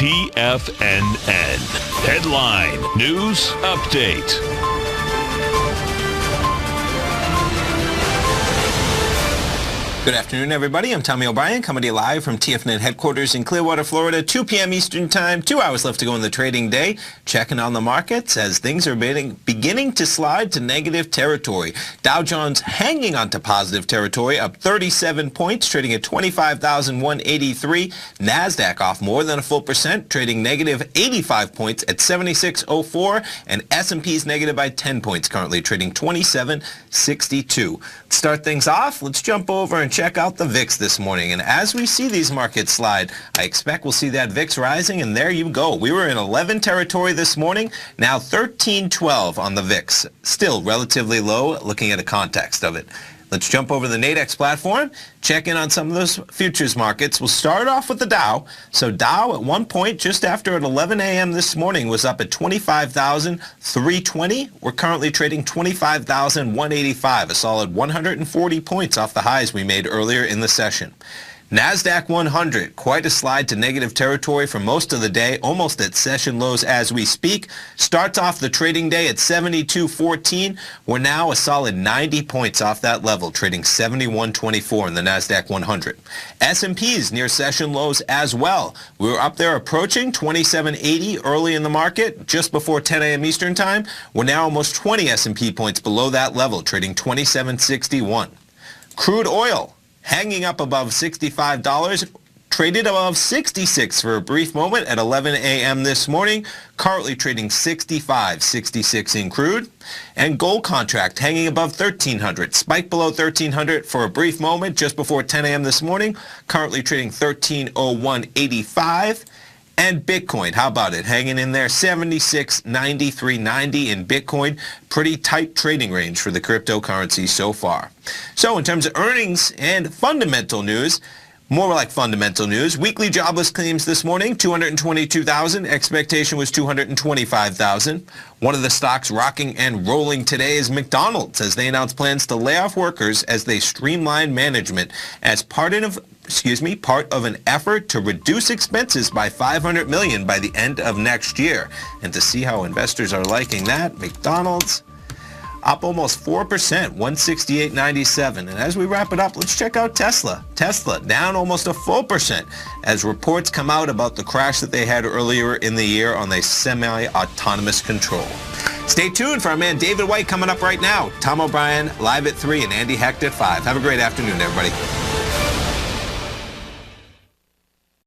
TFNN. Headline News Update. Good afternoon, everybody. I'm Tommy O'Brien, coming to you live from TFNN headquarters in Clearwater, Florida, 2 p.m. Eastern Time. 2 hours left to go in the trading day. Checking on the markets as things are beginning to slide to negative territory. Dow Jones hanging on to positive territory, up 37 points, trading at 25,183. NASDAQ off more than a full percent, trading negative 85 points at 7604. And S&P's negative by 10 points, currently trading 2762. Let's start things off. Let's jump over and check out the VIX this morning. And as we see these markets slide, I expect we'll see that VIX rising, and there you go. We were in 11 territory this morning, now 1312 on the VIX. Still relatively low, looking at a context of it. Let's jump over the Nadex platform, check in on some of those futures markets. We'll start off with the Dow. So Dow at one point, just after at 11 a.m. this morning, was up at 25,320. We're currently trading 25,185, a solid 140 points off the highs we made earlier in the session. NASDAQ 100, quite a slide to negative territory for most of the day, almost at session lows as we speak. Starts off the trading day at 72.14. We're now a solid 90 points off that level, trading 71.24 in the NASDAQ 100. S&P's near session lows as well. We were up there approaching 27.80 early in the market, just before 10 a.m. Eastern Time. We're now almost 20 S&P points below that level, trading 27.61. Crude oil hanging up above $65, traded above 66 for a brief moment at 11 a.m. this morning, currently trading 65.66 in crude. And gold contract hanging above 1,300, spiked below 1,300 for a brief moment just before 10 a.m. this morning, currently trading 1301.85. And Bitcoin, how about it? Hanging in there, 76.93.90 in Bitcoin. Pretty tight trading range for the cryptocurrency so far. So in terms of earnings and fundamental news, more like fundamental news, weekly jobless claims this morning, 222,000. Expectation was 225,000. One of the stocks rocking and rolling today is McDonald's, as they announced plans to lay off workers as they streamline management as part of an effort to reduce expenses by $500 million by the end of next year. And to see how investors are liking that, McDonald's up almost 4%, 168.97. And as we wrap it up, let's check out Tesla. Tesla down almost a full percent as reports come out about the crash that they had earlier in the year on their semi-autonomous control. Stay tuned for our man David White coming up right now. Tom O'Brien live at 3 and Andy Hecht at 5. Have a great afternoon, everybody.